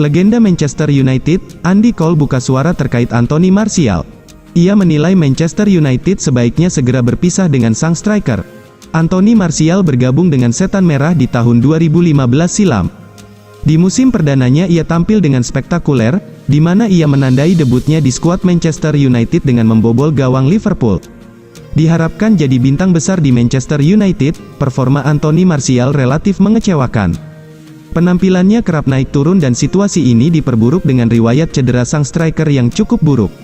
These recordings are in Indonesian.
Legenda Manchester United, Andy Cole buka suara terkait Anthony Martial. Ia menilai Manchester United sebaiknya segera berpisah dengan sang striker. Anthony Martial bergabung dengan Setan Merah di tahun 2015 silam. Di musim perdananya ia tampil dengan spektakuler, di mana ia menandai debutnya di skuad Manchester United dengan membobol gawang Liverpool. Diharapkan jadi bintang besar di Manchester United, performa Anthony Martial relatif mengecewakan. Penampilannya kerap naik turun dan situasi ini diperburuk dengan riwayat cedera sang striker yang cukup buruk.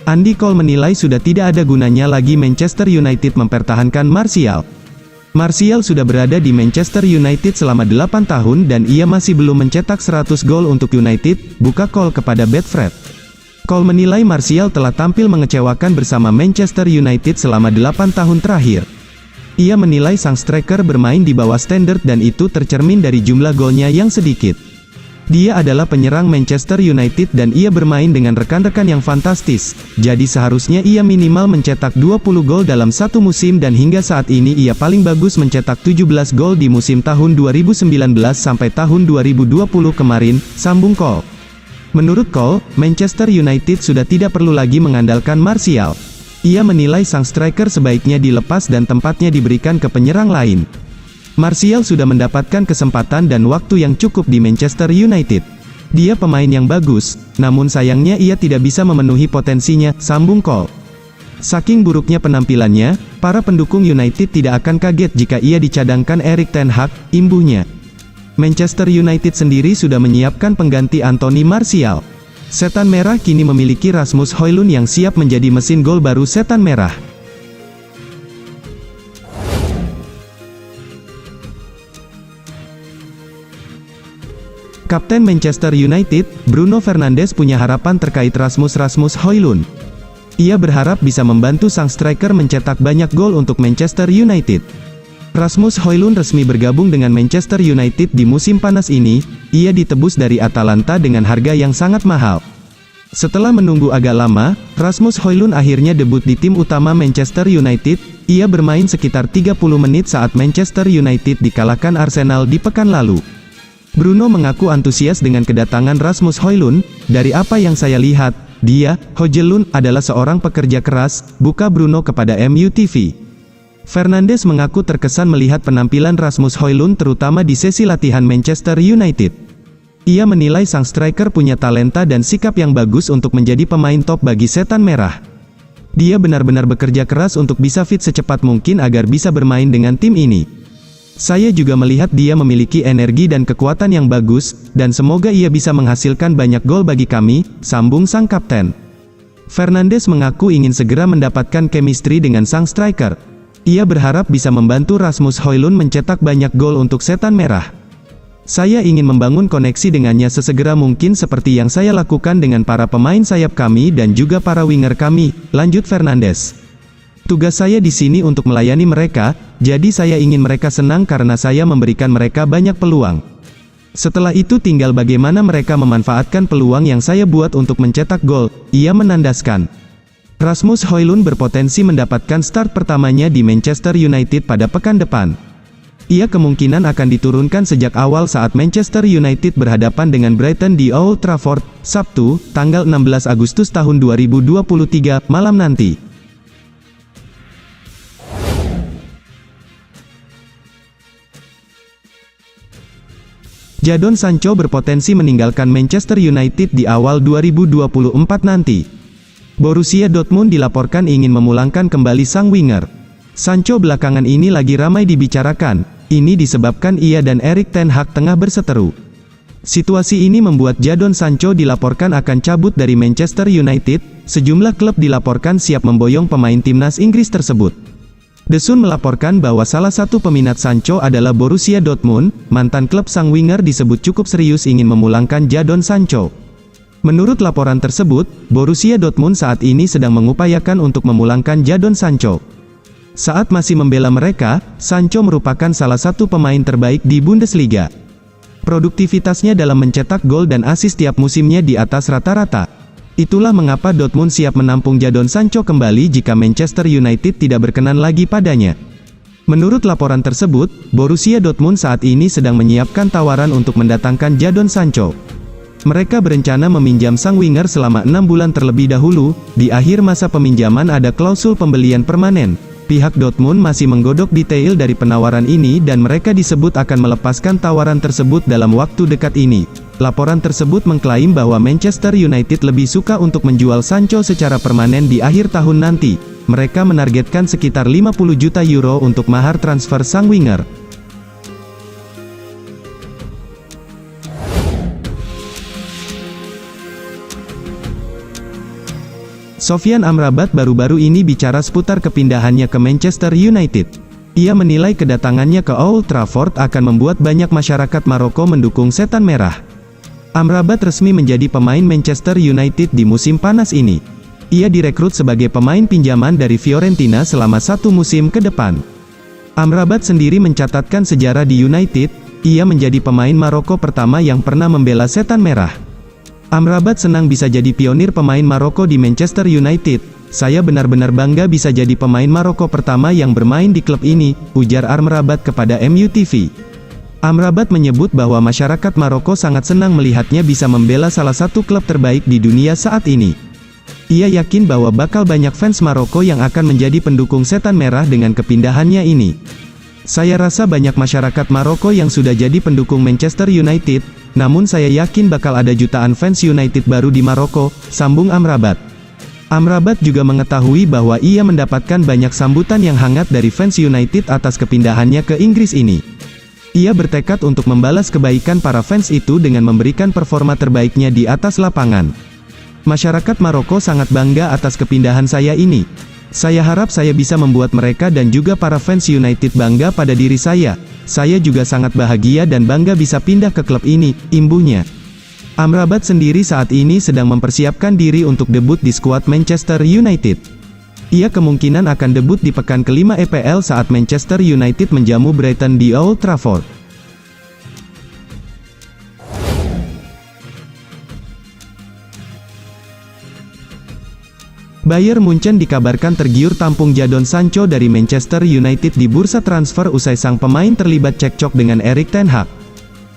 Andy Cole menilai sudah tidak ada gunanya lagi Manchester United mempertahankan Martial. Martial sudah berada di Manchester United selama 8 tahun dan ia masih belum mencetak 100 gol untuk United, buka Cole kepada Betfred. Cole menilai Martial telah tampil mengecewakan bersama Manchester United selama 8 tahun terakhir. Ia menilai sang striker bermain di bawah standar dan itu tercermin dari jumlah golnya yang sedikit. Dia adalah penyerang Manchester United dan ia bermain dengan rekan-rekan yang fantastis, jadi seharusnya ia minimal mencetak 20 gol dalam satu musim dan hingga saat ini ia paling bagus mencetak 17 gol di musim tahun 2019 sampai tahun 2020 kemarin, sambung Cole. Menurut Cole, Manchester United sudah tidak perlu lagi mengandalkan Martial. Ia menilai sang striker sebaiknya dilepas dan tempatnya diberikan ke penyerang lain. Martial sudah mendapatkan kesempatan dan waktu yang cukup di Manchester United. Dia pemain yang bagus, namun sayangnya ia tidak bisa memenuhi potensinya, sambung Cole. Saking buruknya penampilannya, para pendukung United tidak akan kaget jika ia dicadangkan Erik ten Hag, imbuhnya. Manchester United sendiri sudah menyiapkan pengganti Anthony Martial. Setan Merah kini memiliki Rasmus Højlund yang siap menjadi mesin gol baru Setan Merah. Kapten Manchester United, Bruno Fernandes punya harapan terkait Rasmus Højlund. Ia berharap bisa membantu sang striker mencetak banyak gol untuk Manchester United. Rasmus Højlund resmi bergabung dengan Manchester United di musim panas ini. Ia ditebus dari Atalanta dengan harga yang sangat mahal. Setelah menunggu agak lama, Rasmus Højlund akhirnya debut di tim utama Manchester United. Ia bermain sekitar 30 menit saat Manchester United dikalahkan Arsenal di pekan lalu. Bruno mengaku antusias dengan kedatangan Rasmus Højlund. Dari apa yang saya lihat, Højlund adalah seorang pekerja keras, buka Bruno kepada MU TV. Fernandes mengaku terkesan melihat penampilan Rasmus Højlund terutama di sesi latihan Manchester United. Ia menilai sang striker punya talenta dan sikap yang bagus untuk menjadi pemain top bagi Setan Merah. Dia benar-benar bekerja keras untuk bisa fit secepat mungkin agar bisa bermain dengan tim ini. Saya juga melihat dia memiliki energi dan kekuatan yang bagus, dan semoga ia bisa menghasilkan banyak gol bagi kami, sambung sang kapten. Fernandes mengaku ingin segera mendapatkan chemistry dengan sang striker. Ia berharap bisa membantu Rasmus Højlund mencetak banyak gol untuk Setan Merah. Saya ingin membangun koneksi dengannya sesegera mungkin seperti yang saya lakukan dengan para pemain sayap kami dan juga para winger kami, lanjut Fernandes. Tugas saya di sini untuk melayani mereka, jadi saya ingin mereka senang karena saya memberikan mereka banyak peluang. Setelah itu tinggal bagaimana mereka memanfaatkan peluang yang saya buat untuk mencetak gol, ia menandaskan. Rasmus Højlund berpotensi mendapatkan start pertamanya di Manchester United pada pekan depan. Ia kemungkinan akan diturunkan sejak awal saat Manchester United berhadapan dengan Brighton di Old Trafford, Sabtu, tanggal 16 Agustus tahun 2023, malam nanti. Jadon Sancho berpotensi meninggalkan Manchester United di awal 2024 nanti. Borussia Dortmund dilaporkan ingin memulangkan kembali sang winger. Sancho belakangan ini lagi ramai dibicarakan. Ini disebabkan ia dan Erik ten Hag tengah berseteru. Situasi ini membuat Jadon Sancho dilaporkan akan cabut dari Manchester United. Sejumlah klub dilaporkan siap memboyong pemain timnas Inggris tersebut. The Sun melaporkan bahwa salah satu peminat Sancho adalah Borussia Dortmund. Mantan klub sang winger disebut cukup serius ingin memulangkan Jadon Sancho. Menurut laporan tersebut, Borussia Dortmund saat ini sedang mengupayakan untuk memulangkan Jadon Sancho. Saat masih membela mereka, Sancho merupakan salah satu pemain terbaik di Bundesliga. Produktivitasnya dalam mencetak gol dan assist tiap musimnya di atas rata-rata. Itulah mengapa Dortmund siap menampung Jadon Sancho kembali jika Manchester United tidak berkenan lagi padanya. Menurut laporan tersebut, Borussia Dortmund saat ini sedang menyiapkan tawaran untuk mendatangkan Jadon Sancho. Mereka berencana meminjam sang winger selama 6 bulan terlebih dahulu. Di akhir masa peminjaman ada klausul pembelian permanen. Pihak Dortmund masih menggodok detail dari penawaran ini dan mereka disebut akan melepaskan tawaran tersebut dalam waktu dekat ini. Laporan tersebut mengklaim bahwa Manchester United lebih suka untuk menjual Sancho secara permanen di akhir tahun nanti. Mereka menargetkan sekitar 50 juta euro untuk mahar transfer sang winger. Sofyan Amrabat baru-baru ini bicara seputar kepindahannya ke Manchester United. Ia menilai kedatangannya ke Old Trafford akan membuat banyak masyarakat Maroko mendukung Setan Merah. Amrabat resmi menjadi pemain Manchester United di musim panas ini. Ia direkrut sebagai pemain pinjaman dari Fiorentina selama 1 musim ke depan. Amrabat sendiri mencatatkan sejarah di United. Ia menjadi pemain Maroko pertama yang pernah membela Setan Merah. Amrabat senang bisa jadi pionir pemain Maroko di Manchester United. Saya benar-benar bangga bisa jadi pemain Maroko pertama yang bermain di klub ini, ujar Amrabat kepada MUTV. Amrabat menyebut bahwa masyarakat Maroko sangat senang melihatnya bisa membela salah satu klub terbaik di dunia saat ini. Ia yakin bahwa bakal banyak fans Maroko yang akan menjadi pendukung Setan Merah dengan kepindahannya ini. Saya rasa banyak masyarakat Maroko yang sudah jadi pendukung Manchester United, namun saya yakin bakal ada jutaan fans United baru di Maroko, sambung Amrabat. Amrabat juga mengetahui bahwa ia mendapatkan banyak sambutan yang hangat dari fans United atas kepindahannya ke Inggris ini. Ia bertekad untuk membalas kebaikan para fans itu dengan memberikan performa terbaiknya di atas lapangan. Masyarakat Maroko sangat bangga atas kepindahan saya ini. Saya harap saya bisa membuat mereka dan juga para fans United bangga pada diri saya. Saya juga sangat bahagia dan bangga bisa pindah ke klub ini, imbuhnya. Amrabat sendiri saat ini sedang mempersiapkan diri untuk debut di skuad Manchester United. Ia kemungkinan akan debut di pekan kelima EPL saat Manchester United menjamu Brighton di Old Trafford. Bayern Munchen dikabarkan tergiur tampung Jadon Sancho dari Manchester United di bursa transfer usai sang pemain terlibat cekcok dengan Erik ten Hag.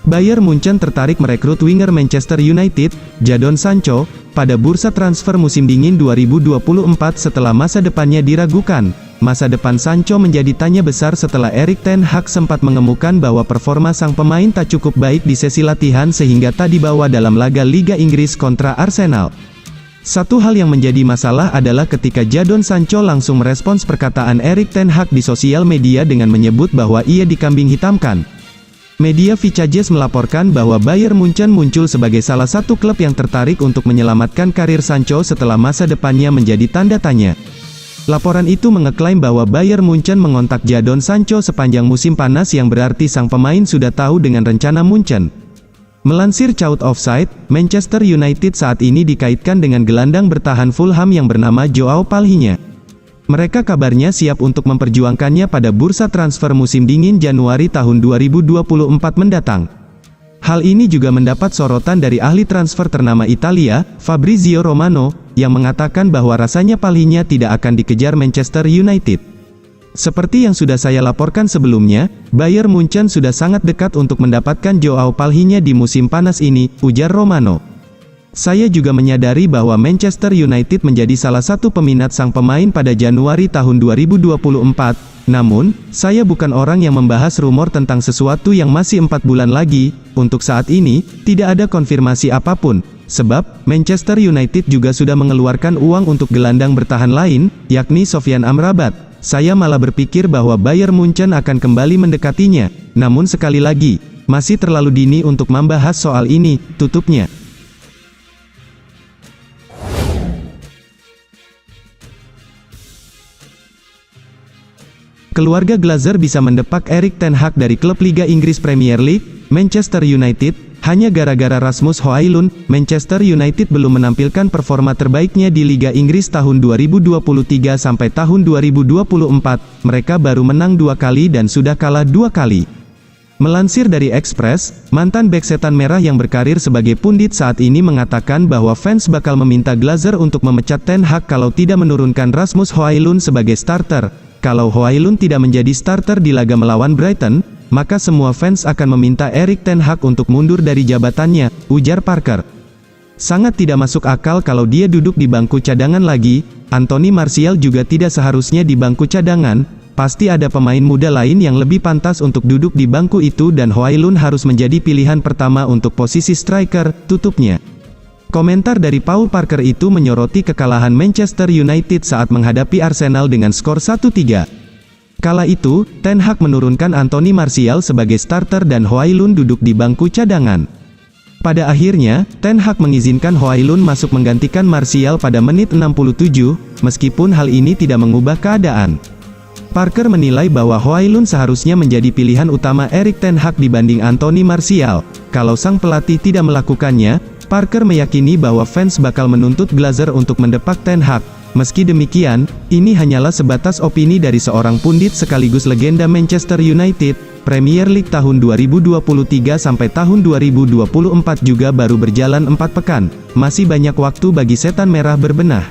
Bayern Munchen tertarik merekrut winger Manchester United, Jadon Sancho, pada bursa transfer musim dingin 2024 setelah masa depannya diragukan. Masa depan Sancho menjadi tanya besar setelah Erik ten Hag sempat mengemukan bahwa performa sang pemain tak cukup baik di sesi latihan sehingga tak dibawa dalam laga Liga Inggris kontra Arsenal. Satu hal yang menjadi masalah adalah ketika Jadon Sancho langsung merespons perkataan Erik ten Hag di sosial media dengan menyebut bahwa ia dikambing hitamkan. Media Vicajes melaporkan bahwa Bayern Munchen muncul sebagai salah satu klub yang tertarik untuk menyelamatkan karir Sancho setelah masa depannya menjadi tanda tanya. Laporan itu mengeklaim bahwa Bayern Munchen mengontak Jadon Sancho sepanjang musim panas yang berarti sang pemain sudah tahu dengan rencana Munchen. Melansir Chaut Offside, Manchester United saat ini dikaitkan dengan gelandang bertahan Fulham yang bernama Joao Palhinha. Mereka kabarnya siap untuk memperjuangkannya pada bursa transfer musim dingin Januari tahun 2024 mendatang. Hal ini juga mendapat sorotan dari ahli transfer ternama Italia, Fabrizio Romano, yang mengatakan bahwa rasanya Palhinha tidak akan dikejar Manchester United. Seperti yang sudah saya laporkan sebelumnya, Bayern Munchen sudah sangat dekat untuk mendapatkan Joao Palhinha di musim panas ini, ujar Romano. Saya juga menyadari bahwa Manchester United menjadi salah satu peminat sang pemain pada Januari tahun 2024, namun, saya bukan orang yang membahas rumor tentang sesuatu yang masih 4 bulan lagi. Untuk saat ini, tidak ada konfirmasi apapun, sebab, Manchester United juga sudah mengeluarkan uang untuk gelandang bertahan lain, yakni Sofyan Amrabat. Saya malah berpikir bahwa Bayern Munchen akan kembali mendekatinya, namun sekali lagi, masih terlalu dini untuk membahas soal ini, tutupnya. Keluarga Glazer bisa mendepak Erik ten Hag dari klub Liga Inggris Premier League, Manchester United, hanya gara-gara Rasmus Højlund. Manchester United belum menampilkan performa terbaiknya di Liga Inggris tahun 2023 sampai tahun 2024, mereka baru menang 2 kali dan sudah kalah 2 kali. Melansir dari Express, mantan bek Setan Merah yang berkarir sebagai pundit saat ini mengatakan bahwa fans bakal meminta Glazer untuk memecat ten Hag kalau tidak menurunkan Rasmus Højlund sebagai starter. Kalau Højlund tidak menjadi starter di laga melawan Brighton, maka semua fans akan meminta Erik ten Hag untuk mundur dari jabatannya, ujar Parker. Sangat tidak masuk akal kalau dia duduk di bangku cadangan lagi. Anthony Martial juga tidak seharusnya di bangku cadangan. Pasti ada pemain muda lain yang lebih pantas untuk duduk di bangku itu dan Højlund harus menjadi pilihan pertama untuk posisi striker, tutupnya. Komentar dari Paul Parker itu menyoroti kekalahan Manchester United saat menghadapi Arsenal dengan skor 1-3. Kala itu, Ten Hag menurunkan Anthony Martial sebagai starter dan Højlund duduk di bangku cadangan. Pada akhirnya, Ten Hag mengizinkan Højlund masuk menggantikan Martial pada menit 67, meskipun hal ini tidak mengubah keadaan. Parker menilai bahwa Højlund seharusnya menjadi pilihan utama Erik ten Hag dibanding Anthony Martial. Kalau sang pelatih tidak melakukannya, Parker meyakini bahwa fans bakal menuntut Glazer untuk mendepak Ten Hag. Meski demikian, ini hanyalah sebatas opini dari seorang pundit sekaligus legenda Manchester United. Premier League tahun 2023 sampai tahun 2024 juga baru berjalan 4 pekan. Masih banyak waktu bagi setan merah berbenah.